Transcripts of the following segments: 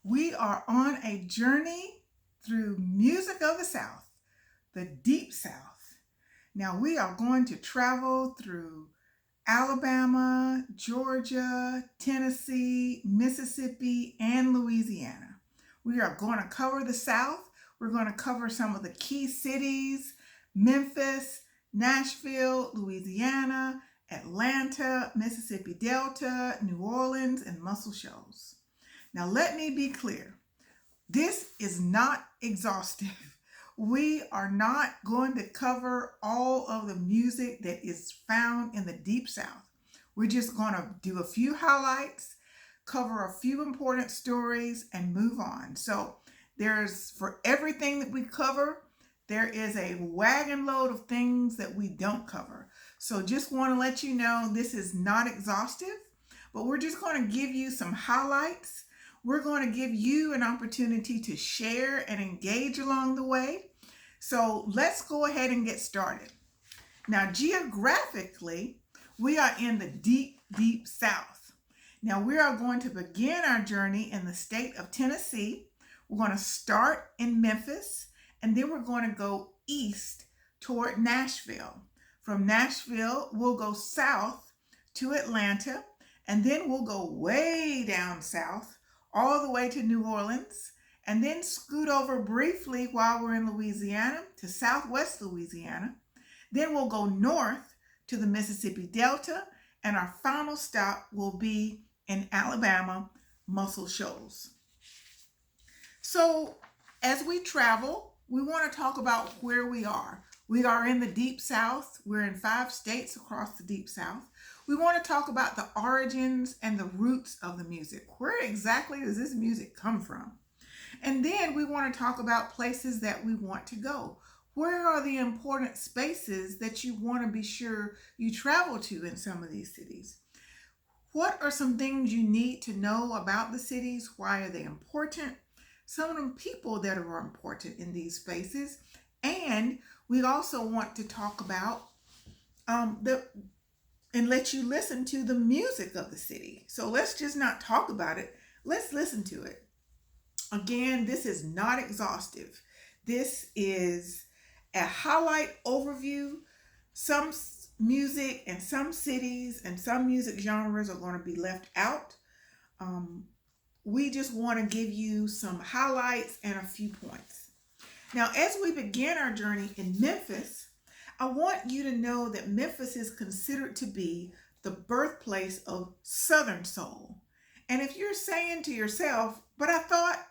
We are on a journey through music of the South, the Deep South. Now, we are going to travel through Alabama, Georgia, Tennessee, Mississippi, and Louisiana. We are going to cover the South. We're going to cover some of the key cities: Memphis, Nashville, Louisiana, Atlanta, Mississippi Delta, New Orleans, and Muscle Shoals. Now, let me be clear. This is not exhaustive. We are not going to cover all of the music that is found in the Deep South. We're just going to do a few highlights, cover a few important stories, and move on. So for everything that we cover, there is a wagon load of things that we don't cover. So just want to let you know this is not exhaustive, but we're just going to give you some highlights. We're going to give you an opportunity to share and engage along the way. So let's go ahead and get started. Now, geographically, we are in the deep, deep South. Now, we are going to begin our journey in the state of Tennessee. We're going to start in Memphis, and then we're going to go east toward Nashville. From Nashville, we'll go south to Atlanta, and then we'll go way down south all the way to New Orleans, and then scoot over briefly while we're in Louisiana to southwest Louisiana. Then we'll go north to the Mississippi Delta, and our final stop will be in Alabama, Muscle Shoals. So as we travel, we want to talk about where we are. We are in the Deep South. We're in 5 states across the Deep South. We want to talk about the origins and the roots of the music. Where exactly does this music come from? And then we want to talk about places that we want to go. Where are the important spaces that you want to be sure you travel to in some of these cities? What are some things you need to know about the cities? Why are they important? Some of the people that are important in these spaces. And we also want to talk about and let you listen to the music of the city. So let's just not talk about it. Let's listen to it. Again, this is not exhaustive. This is a highlight overview. Some music and some cities and some music genres are going to be left out. We just want to give you some highlights and a few points. Now, as we begin our journey in Memphis, I want you to know that Memphis is considered to be the birthplace of Southern soul. And if you're saying to yourself, but I thought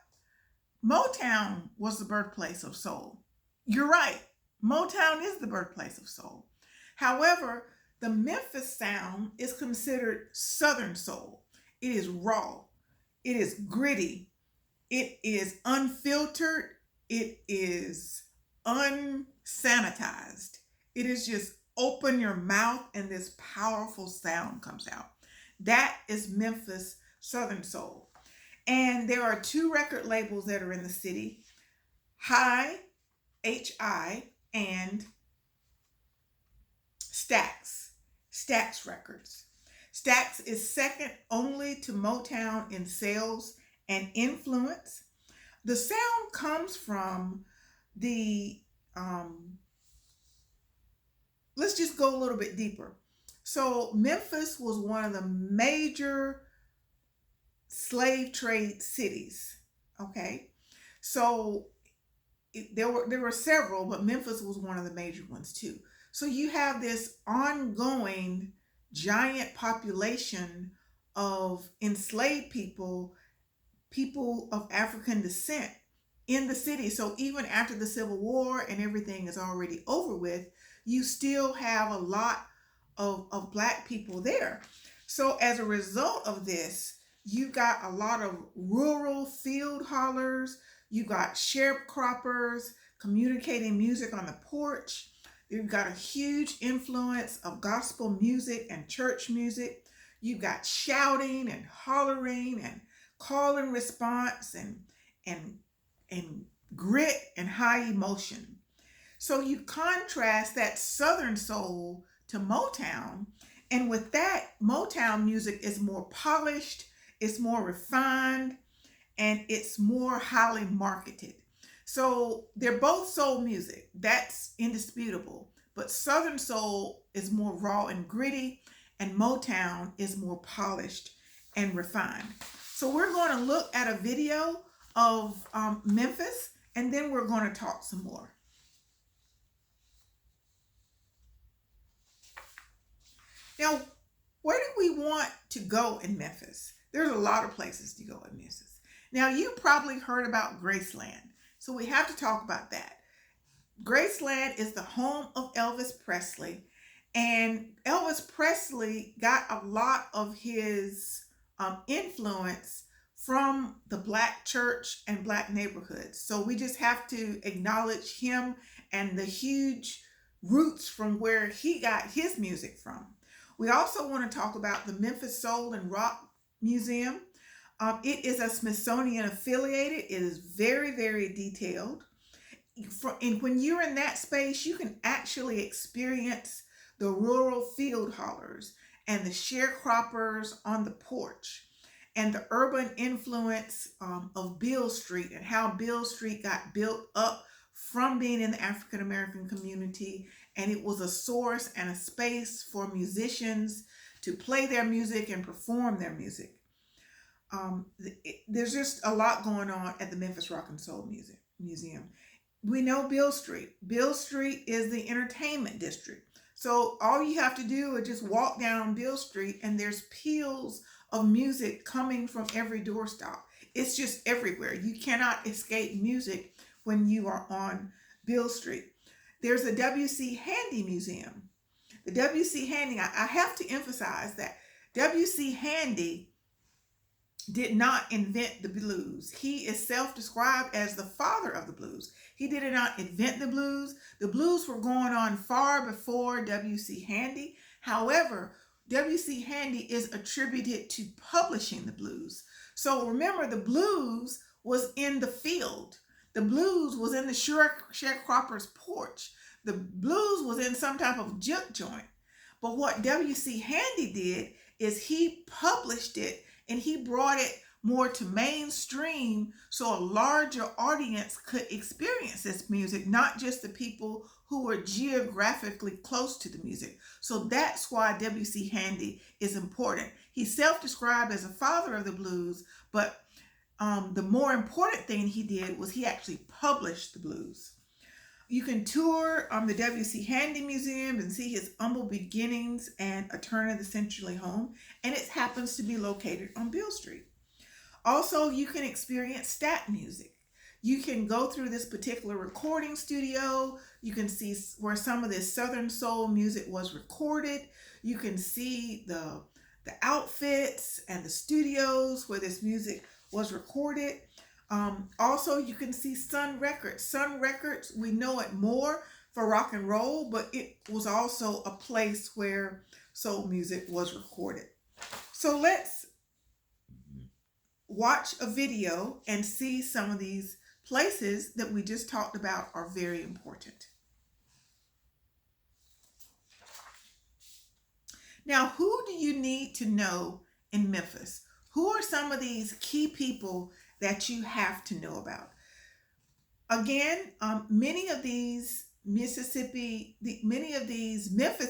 Motown was the birthplace of soul, you're right. Motown is the birthplace of soul. However, the Memphis sound is considered Southern soul. It is raw. It is gritty. It is unfiltered. It is unsanitized. It is just open your mouth and this powerful sound comes out. That is Memphis Southern Soul. And there are 2 record labels that are in the city: High, H-I, and Stax Records. Stax is second only to Motown in sales and influence. The sound comes from the let's just go a little bit deeper. So Memphis was one of the major slave trade cities. Okay, so there were several, but Memphis was one of the major ones too. So you have this ongoing giant population of enslaved people of African descent in the city. So even after the Civil War and everything is already over with, you still have a lot of Black people there. So as a result of this, you got a lot of rural field hollers, you got sharecroppers communicating music on the porch. You've got a huge influence of gospel music and church music. You've got shouting and hollering and call and response and grit and high emotion. So you contrast that Southern soul to Motown, and with that, Motown music is more polished, it's more refined, and it's more highly marketed. So they're both soul music. That's indisputable. But Southern soul is more raw and gritty, and Motown is more polished and refined. So we're going to look at a video of Memphis, and then we're going to talk some more. Now, where do we want to go in Memphis? There's a lot of places to go in Memphis. Now, you probably heard about Graceland, so we have to talk about that. Graceland is the home of Elvis Presley, and Elvis Presley got a lot of his influence from the Black church and Black neighborhoods. So we just have to acknowledge him and the huge roots from where he got his music from. We also want to talk about the Memphis Soul and Rock Museum. It is a Smithsonian affiliated. It is very, very detailed. And when you're in that space, you can actually experience the rural field haulers and the sharecroppers on the porch, and the urban influence of Beale Street, and how Beale Street got built up from being in the African American community, and it was a source and a space for musicians to play their music and perform their music. There's just a lot going on at the Memphis Rock and Soul Museum. We know Beale Street. Beale Street is the entertainment district. So all you have to do is just walk down Beale Street, and there's peals of music coming from every doorstop. It's just everywhere. You cannot escape music when you are on Beale Street. There's a W.C. Handy Museum. The W.C. Handy, I have to emphasize that W.C. Handy did not invent the blues. He is self-described as the father of the blues. He did not invent the blues. The blues were going on far before W.C. Handy. However, W.C. Handy is attributed to publishing the blues. So remember, the blues was in the field. The blues was in the sharecropper's porch. The blues was in some type of juke joint. But what W.C. Handy did is he published it, and he brought it more to mainstream so a larger audience could experience this music, not just the people who were geographically close to the music. So that's why W.C. Handy is important. He's self-described as a father of the blues, but the more important thing he did was he actually published the blues. You can tour the W.C. Handy Museum and see his humble beginnings and a turn of the century home, and it happens to be located on Beale Street. Also, you can experience stat music. You can go through this particular recording studio. You can see where some of this Southern soul music was recorded. You can see the outfits and the studios where this music was recorded. Also, you can see Sun Records. Sun Records, we know it more for rock and roll, but it was also a place where soul music was recorded. So let's watch a video and see some of these places that we just talked about are very important. Now, who do you need to know in Memphis? Who are some of these key people that you have to know about? Again, many of these Memphis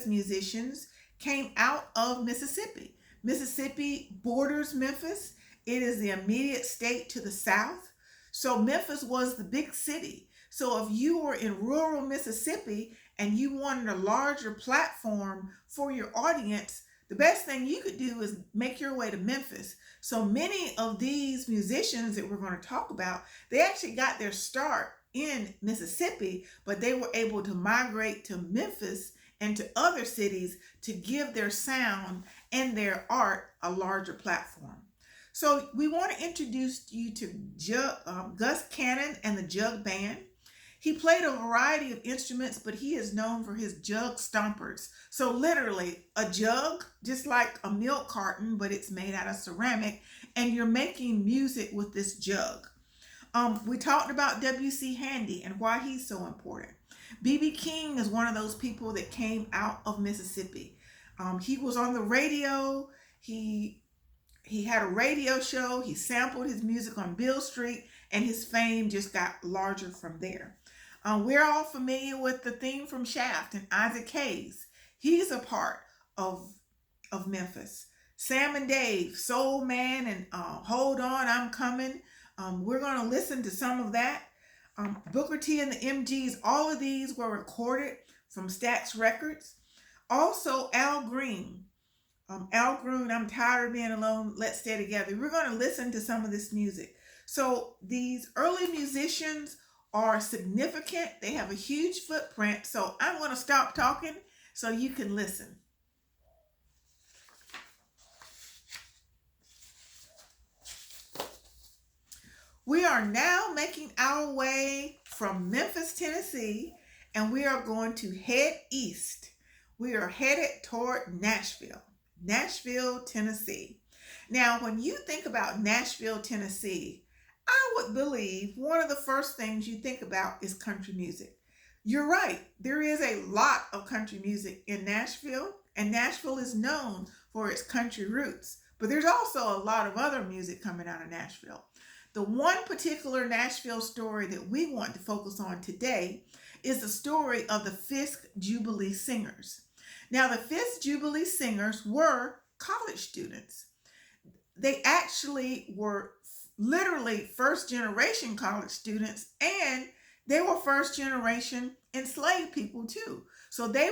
musicians came out of Mississippi. Mississippi borders Memphis. It is the immediate state to the south. So Memphis was the big city. So if you were in rural Mississippi and you wanted a larger platform for your audience, the best thing you could do is make your way to Memphis. So many of these musicians that we're going to talk about, they actually got their start in Mississippi, but they were able to migrate to Memphis and to other cities to give their sound and their art a larger platform. So we want to introduce you to Gus Cannon and the Jug Band. He played a variety of instruments, but he is known for his jug stompers. So literally a jug, just like a milk carton, but it's made out of ceramic, and you're making music with this jug. We talked about W.C. Handy and why he's so important. B.B. King is one of those people that came out of Mississippi. He was on the radio. He he had a radio show. He sampled his music on Bill Street, and his fame just got larger from there. We're all familiar with the theme from Shaft and Isaac Hayes. He's a part of Memphis. Sam and Dave, Soul Man, and Hold On, I'm Coming. We're going to listen to some of that. Booker T and the MGs, all of these were recorded from Stax Records. Also, Al Green. Al Green, I'm Tired of Being Alone, Let's Stay Together. We're going to listen to some of this music. So these early musicians are significant. They have a huge footprint. So I'm going to stop talking so you can listen. We are now making our way from Memphis, Tennessee, and we are going to head east. We are headed toward Nashville, Tennessee. Now, when you think about Nashville, Tennessee, I would believe one of the first things you think about is country music. You're right. There is a lot of country music in Nashville, and Nashville is known for its country roots. But there's also a lot of other music coming out of Nashville. The one particular Nashville story that we want to focus on today is the story of the Fisk Jubilee Singers. Now, the Fisk Jubilee Singers were college students. They actually were literally first-generation college students, and they were first-generation enslaved people too. So they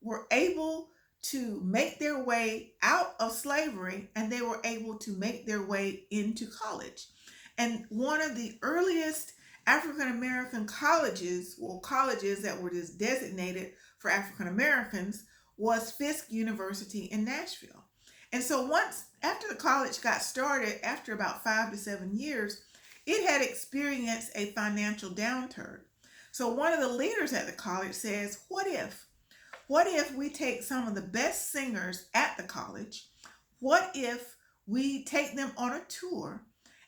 were able to make their way out of slavery, and they were able to make their way into college. And one of the earliest African American colleges, well, colleges that were just designated for African Americans, was Fisk University in Nashville. And so after the college got started, after about 5 to 7 years, it had experienced a financial downturn. So one of the leaders at the college says, what if we take some of the best singers at the college? What if we take them on a tour?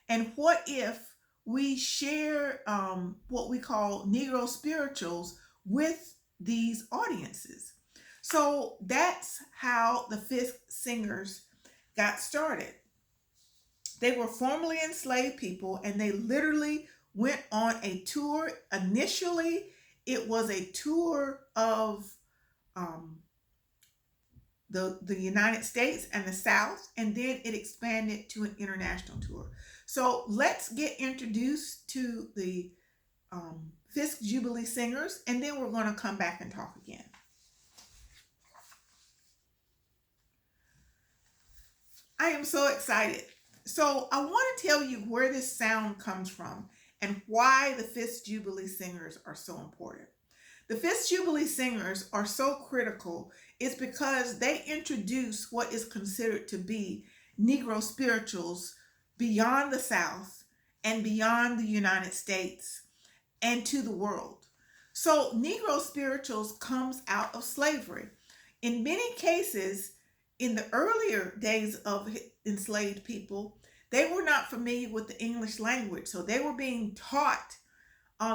And what if we share what we call Negro spirituals with these audiences? So that's how the Fisk Singers got started. They were formerly enslaved people, and they literally went on a tour. Initially, it was a tour of the United States and the South, and then it expanded to an international tour. So let's get introduced to the Fisk Jubilee Singers, and then we're going to come back and talk again. I am so excited. So I want to tell you where this sound comes from and why the Fisk Jubilee Singers are so important. The Fisk Jubilee Singers are so critical is because they introduce what is considered to be Negro spirituals beyond the South and beyond the United States and to the world. So Negro spirituals comes out of slavery. In many cases, in the earlier days of enslaved people, they were not familiar with the English language. So they were being taught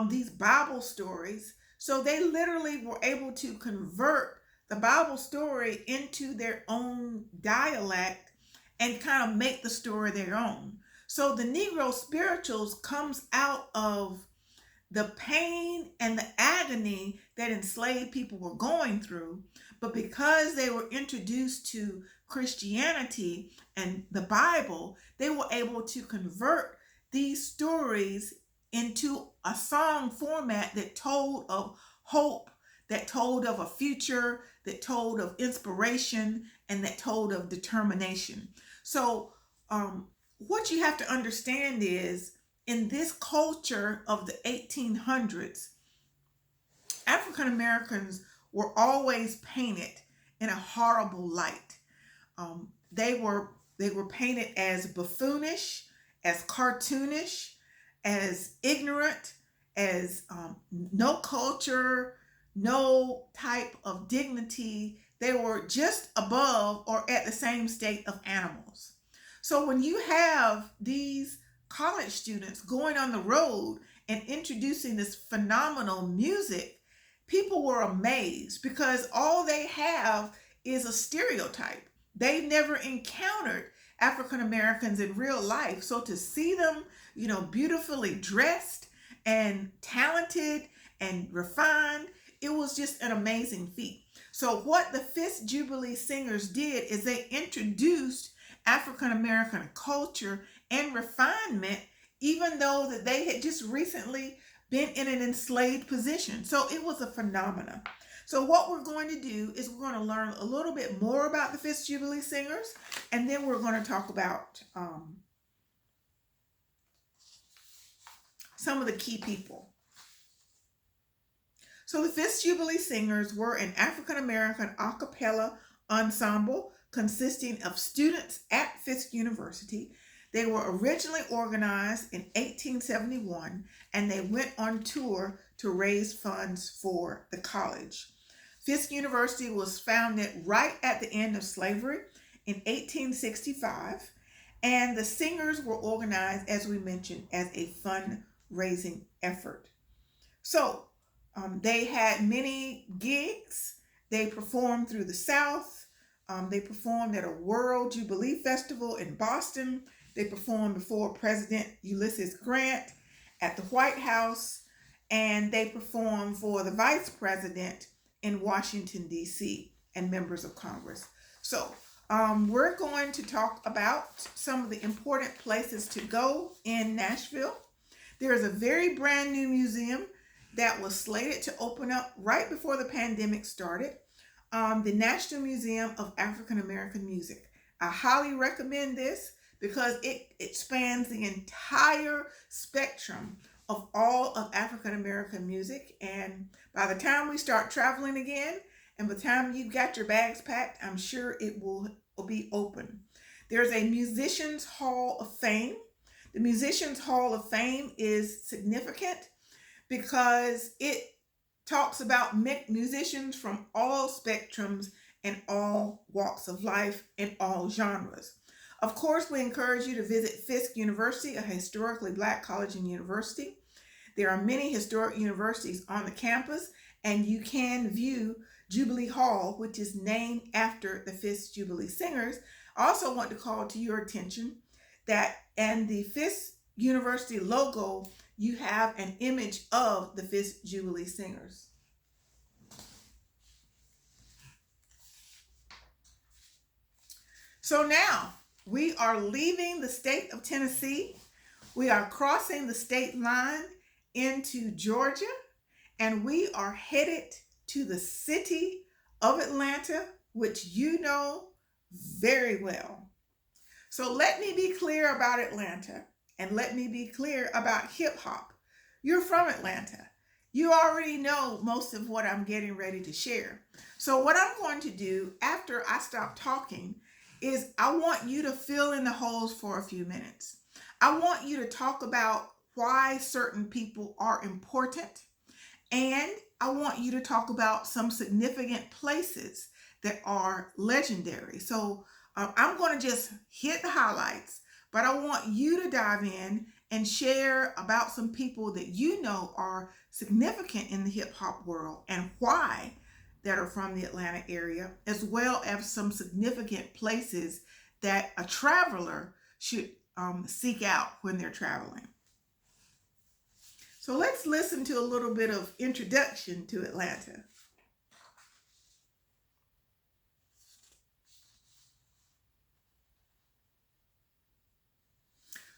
these Bible stories. So they literally were able to convert the Bible story into their own dialect and kind of make the story their own. So the Negro spirituals comes out of the pain and the agony that enslaved people were going through. But because they were introduced to Christianity and the Bible, they were able to convert these stories into a song format that told of hope, that told of a future, that told of inspiration, and that told of determination. So what you have to understand is, in this culture of the 1800s, African Americans were always painted in a horrible light. They were painted as buffoonish, as cartoonish, as ignorant, as no culture, no type of dignity. They were just above or at the same state of animals. So when you have these college students going on the road and introducing this phenomenal music, people were amazed because all they have is a stereotype. They've never encountered African Americans in real life. So to see them, beautifully dressed and talented and refined, it was just an amazing feat. So what the Fifth Jubilee Singers did is they introduced African American culture and refinement, even though that they had just recently been in an enslaved position. So it was a phenomenon. So what we're going to do is we're going to learn a little bit more about the Fifth Jubilee Singers, and then we're going to talk about some of the key people. So the Fifth Jubilee Singers were an African American a cappella ensemble consisting of students at Fisk University. They were originally organized in 1871, and they went on tour to raise funds for the college. Fisk University was founded right at the end of slavery in 1865, and the singers were organized, as we mentioned, as a fundraising effort. So they had many gigs. They performed through the South. They performed at a World Jubilee Festival in Boston. They performed before President Ulysses Grant at the White House, and they performed for the Vice President in Washington, D.C., and members of Congress. So we're going to talk about some of the important places to go in Nashville. There is a very brand new museum that was slated to open up right before the pandemic started, the National Museum of African American Music. I highly recommend this because it spans the entire spectrum of all of African American music. And by the time we start traveling again, and by the time you've got your bags packed, I'm sure it will be open. There's a Musicians Hall of Fame. The Musicians Hall of Fame is significant because it talks about musicians from all spectrums and all walks of life and all genres. Of course, we encourage you to visit Fisk University, a historically Black college and university. There are many historic universities on the campus, and you can view Jubilee Hall, which is named after the Fisk Jubilee Singers. I also want to call to your attention that in the Fisk University logo, you have an image of the Fisk Jubilee Singers. So now we are leaving the state of Tennessee. We are crossing the state line into Georgia, and we are headed to the city of Atlanta, which you know very well. So let me be clear about Atlanta, and let me be clear about hip hop. You're from Atlanta. You already know most of what I'm getting ready to share. So what I'm going to do after I stop talking is I want you to fill in the holes for a few minutes. I want you to talk about why certain people are important, and I want you to talk about some significant places that are legendary. So I'm going to just hit the highlights, but I want you to dive in and share about some people that you know are significant in the hip hop world and why, that are from the Atlanta area, as well as some significant places that a traveler should seek out when they're traveling. So let's listen to a little bit of introduction to Atlanta.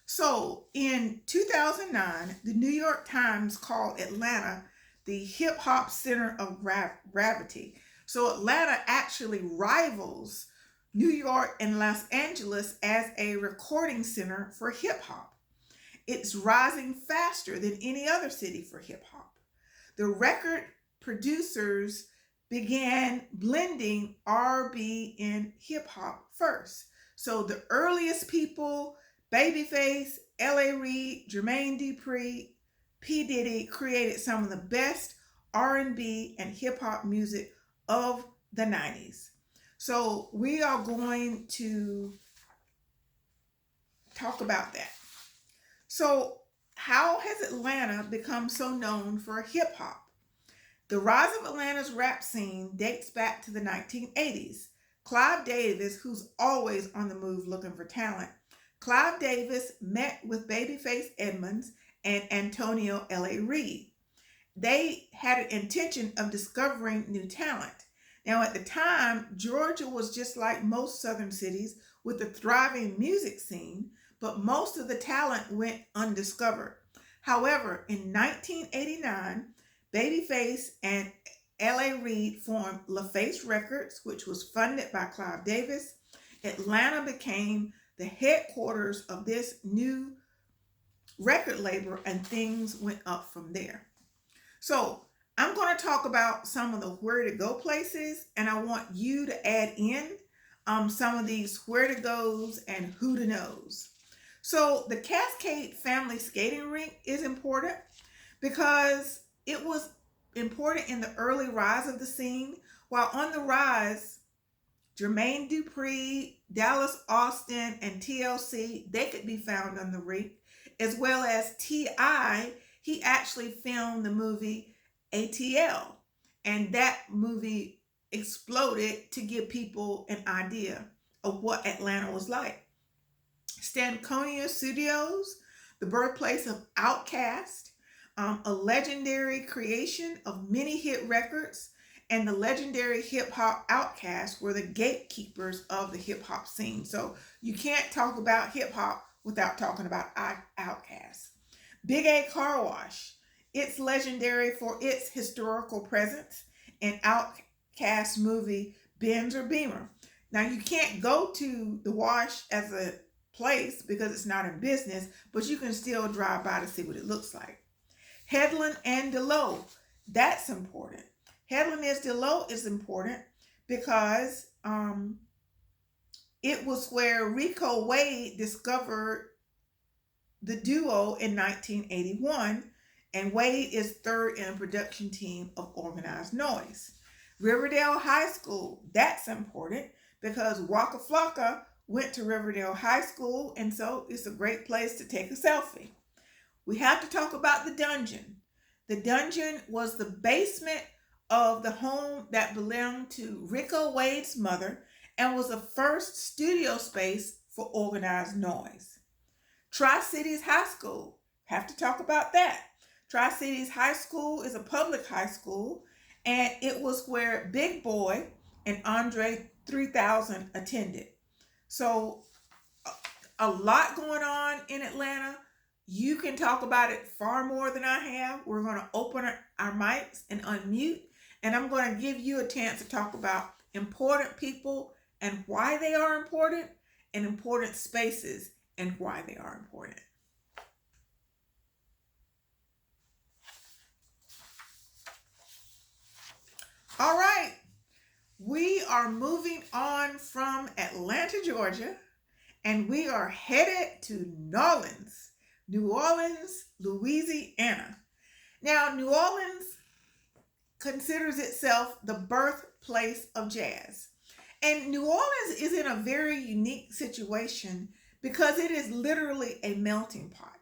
So in 2009, the New York Times called Atlanta the hip hop center of gravity. So Atlanta actually rivals New York and Los Angeles as a recording center for hip hop. It's rising faster than any other city for hip hop. The record producers began blending R&B and hip hop first. So the earliest people, Babyface, L.A. Reid, Jermaine Dupri, P. Diddy, created some of the best R&B and hip hop music of the 90s. So we are going to talk about that. So how has Atlanta become so known for hip hop? The rise of Atlanta's rap scene dates back to the 1980s. Clive Davis, who's always on the move looking for talent, Clive Davis met with Babyface Edmonds and Antonio L.A. Reid. They had an intention of discovering new talent. Now, at the time, Georgia was just like most southern cities with a thriving music scene, but most of the talent went undiscovered. However, in 1989, Babyface and L.A. Reid formed LaFace Records, which was funded by Clive Davis. Atlanta became the headquarters of this new record label, and things went up from there. So I'm going to talk about some of the where to go places, and I want you to add in some of these where to goes and who to knows. So the Cascade Family Skating Rink is important because it was important in the early rise of the scene. While on the rise, Jermaine Dupri, Dallas Austin, and TLC, they could be found on the rink, as well as T.I. He actually filmed the movie ATL, and that movie exploded to give people an idea of what Atlanta was like. Stankonia Studios, the birthplace of Outkast, a legendary creation of many hit records, and the legendary hip hop Outkast were the gatekeepers of the hip hop scene. So you can't talk about hip hop without talking about Outkast. Big A Car Wash, it's legendary for its historical presence in Outkast movie Benz or Beamer. Now you can't go to the wash as a place because it's not in business, but you can still drive by to see what it looks like. Headland and Delowe, that's important. Headland and Delowe is important because it was where Rico Wade discovered the duo in 1981, and Wade is third in the production team of Organized Noise. Riverdale High School, that's important because Waka Flocka went to Riverdale High School, and so it's a great place to take a selfie. We have to talk about the Dungeon. The Dungeon was the basement of the home that belonged to Rico Wade's mother and was the first studio space for Organized Noise. Tri-Cities High School, have to talk about that. Tri-Cities High School is a public high school, and it was where Big Boy and Andre 3000 attended. So a lot going on in Atlanta. You can talk about it far more than I have. We're going to open our mics and unmute, and I'm going to give you a chance to talk about important people and why they are important, and important spaces and why they are important. All right, we are moving on from Atlanta, Georgia, and we are headed to New Orleans, Louisiana. Now, New Orleans considers itself the birthplace of jazz. And New Orleans is in a very unique situation because it is literally a melting pot.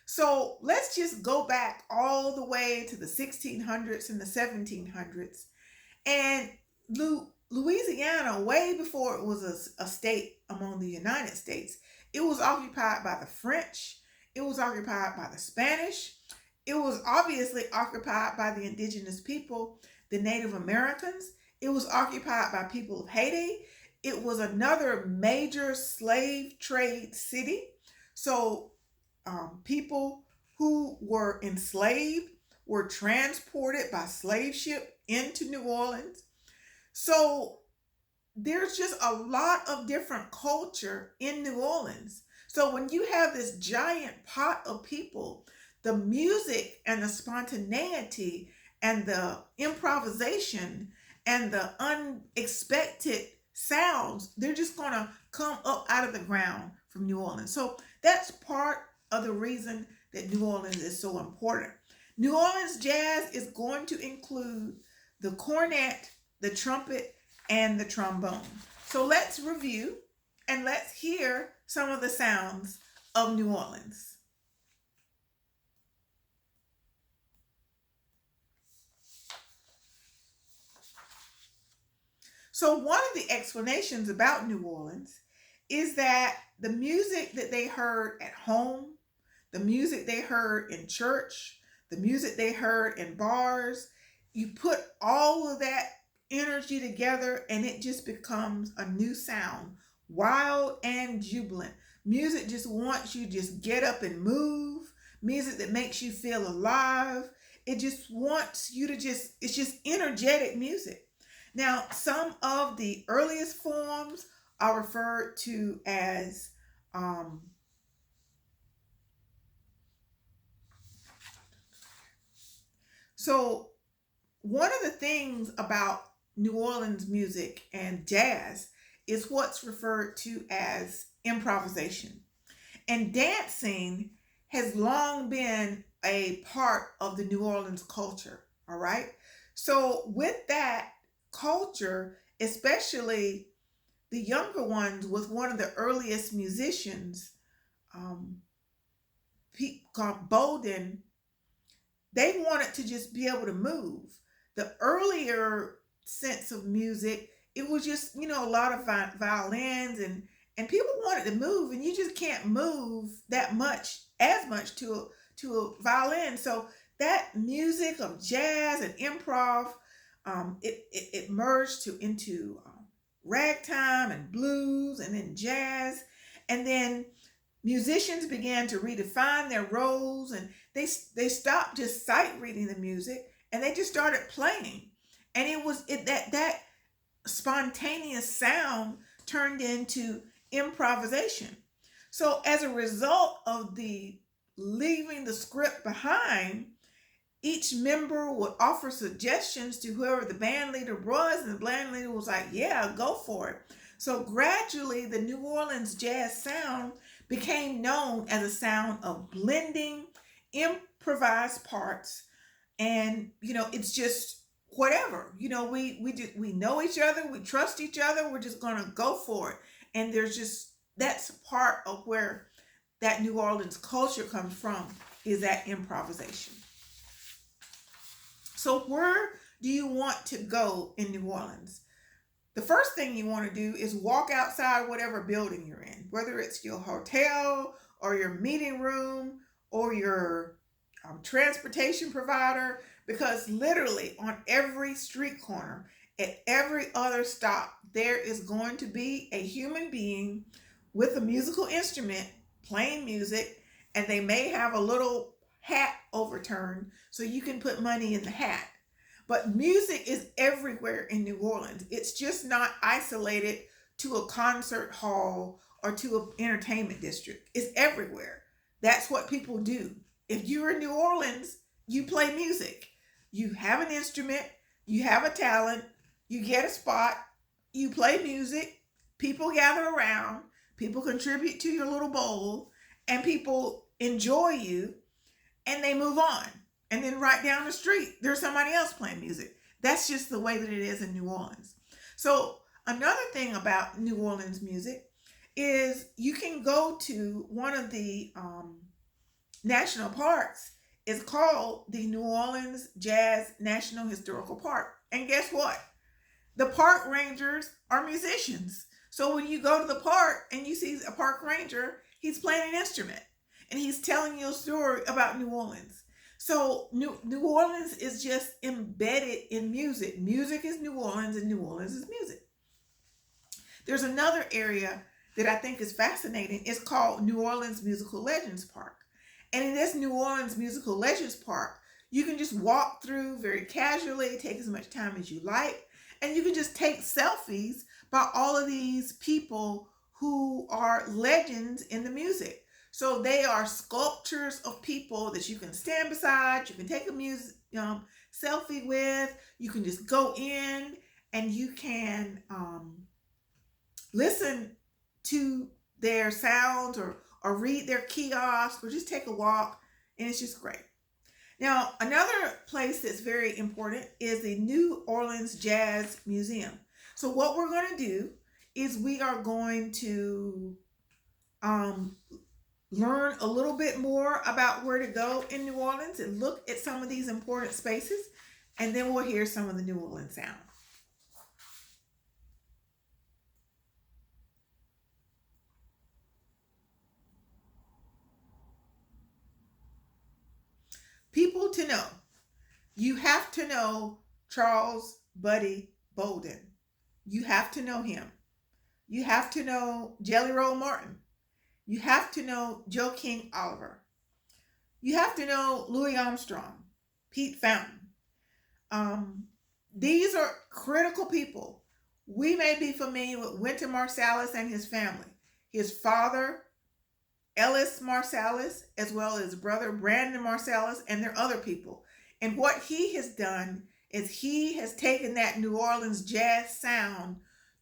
So let's just go back all the way to the 1600s and the 1700s. And Louisiana, way before it was a state among the United States, it was occupied by the French, it was occupied by the Spanish, it was obviously occupied by the indigenous people, the Native Americans, it was occupied by people of Haiti. It was another major slave trade city. So people who were enslaved were transported by slave ship into New Orleans. So there's just a lot of different culture in New Orleans. So when you have this giant pot of people, the music and the spontaneity and the improvisation and the unexpected sounds, they're just going to come up out of the ground from New Orleans. So that's part of the reason that New Orleans is so important. New Orleans jazz is going to include the cornet, the trumpet, and the trombone. So let's review and let's hear some of the sounds of New Orleans. So one of the explanations about New Orleans is that the music that they heard at home, the music they heard in church, the music they heard in bars, you put all of that energy together and it just becomes a new sound, wild and jubilant. Music just wants you to just get up and move, music that makes you feel alive. It just wants you to it's just energetic music. Now, some of the earliest forms are referred to as um, so one of the things about New Orleans music and jazz is what's referred to as improvisation. And dancing has long been a part of the New Orleans culture, all right? So, with that culture, especially the younger ones, was one of the earliest musicians, um, called Bolden. They wanted to just be able to move. The earlier sense of music, it was just, a lot of violins and people wanted to move and you just can't move that much as much to a violin. So that music of jazz and improv, it merged into ragtime and blues and then jazz, and then musicians began to redefine their roles, and they stopped just sight reading the music and they just started playing, and that spontaneous sound turned into improvisation. So as a result of the leaving the script behind, each member would offer suggestions to whoever the band leader was, and the band leader was like, yeah, go for it. So gradually, the New Orleans jazz sound became known as a sound of blending improvised parts. And, it's just whatever. We know each other, we trust each other, we're just going to go for it. And that's part of where that New Orleans culture comes from, is that improvisation. So where do you want to go in New Orleans? The first thing you want to do is walk outside whatever building you're in, whether it's your hotel or your meeting room or your transportation provider, because literally on every street corner, at every other stop, there is going to be a human being with a musical instrument playing music, and they may have a little hat overturned so you can put money in the hat. But music is everywhere in New Orleans. It's just not isolated to a concert hall or to an entertainment district. It's everywhere. That's what people do. If you're in New Orleans, you play music. You have an instrument, you have a talent, you get a spot, you play music, people gather around, people contribute to your little bowl, and people enjoy you, and they move on. And then right down the street, there's somebody else playing music. That's just the way that it is in New Orleans. So another thing about New Orleans music is you can go to one of the national parks. It's called the New Orleans Jazz National Historical Park. And guess what? The park rangers are musicians. So when you go to the park and you see a park ranger, he's playing an instrument and he's telling you a story about New Orleans. So New Orleans is just embedded in music. Music is New Orleans and New Orleans is music. There's another area that I think is fascinating. It's called New Orleans Musical Legends Park. And in this New Orleans Musical Legends Park, you can just walk through very casually, take as much time as you like, and you can just take selfies by all of these people who are legends in the music. So they are sculptures of people that you can stand beside, you can take a selfie with, you can just go in and you can listen to their sounds or read their kiosk or just take a walk, and it's just great. Now, another place that's very important is the New Orleans Jazz Museum. So what we're going to do is we are going to learn a little bit more about where to go in New Orleans and look at some of these important spaces, and then we'll hear some of the New Orleans sound. to know. You have to know Charles Buddy Bolden. You have to know him. You have to know Jelly Roll Morton. You have to know Joe King Oliver. You have to know Louis Armstrong, Pete Fountain. These are critical people. We may be familiar with Wynton Marsalis and his family. His father, Ellis Marsalis, as well as brother Brandon Marsalis, and their other people. And what he has done is he has taken that New Orleans jazz sound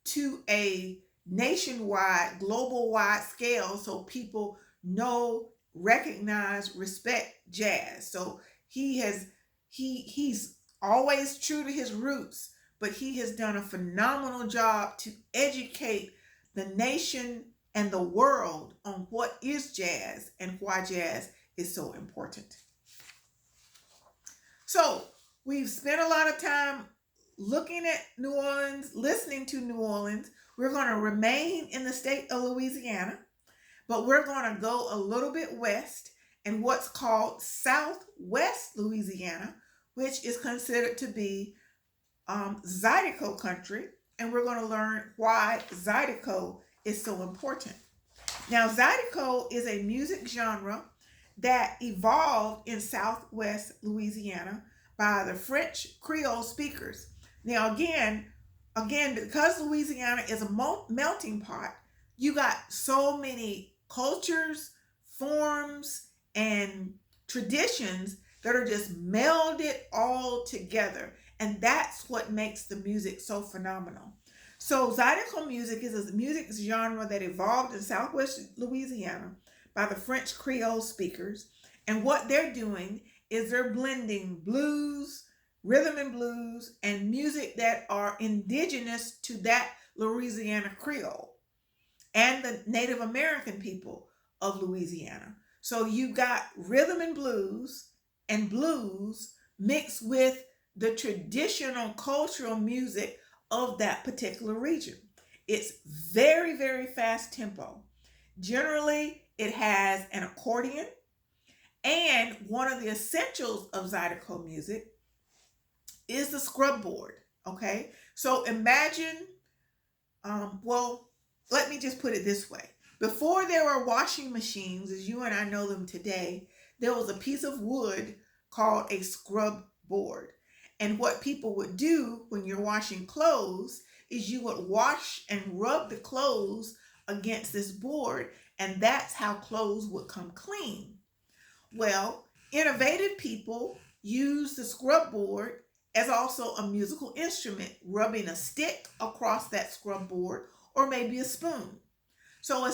to a nationwide, global-wide scale so people know, recognize, respect jazz. So he's always true to his roots, but he has done a phenomenal job to educate the nation and the world on what is jazz and why jazz is so important. So we've spent a lot of time looking at New Orleans, listening to New Orleans. We're going to remain in the state of Louisiana, but we're going to go a little bit west in what's called Southwest Louisiana, which is considered to be Zydeco country, and we're going to learn why Zydeco is so important. Now, Zydeco is a music genre that evolved in Southwest Louisiana by the French Creole speakers. Now, again, because Louisiana is a melting pot, you got so many cultures, forms, and traditions that are just melded all together. And that's what makes the music so phenomenal. So Zydeco music is a music genre that evolved in Southwest Louisiana by the French Creole speakers. And what they're doing is they're blending blues, rhythm and blues, and music that are indigenous to that Louisiana Creole and the Native American people of Louisiana. So you got rhythm and blues mixed with the traditional cultural music of that particular region. It's very, very fast tempo. Generally, it has an accordion, and one of the essentials of Zydeco music is the scrub board. Okay, so imagine, let me just put it this way. Before there were washing machines, as you and I know them today, there was a piece of wood called a scrub board. And what people would do when you're washing clothes is you would wash and rub the clothes against this board, and that's how clothes would come clean. Well, innovative people use the scrub board as also a musical instrument, rubbing a stick across that scrub board or maybe a spoon. So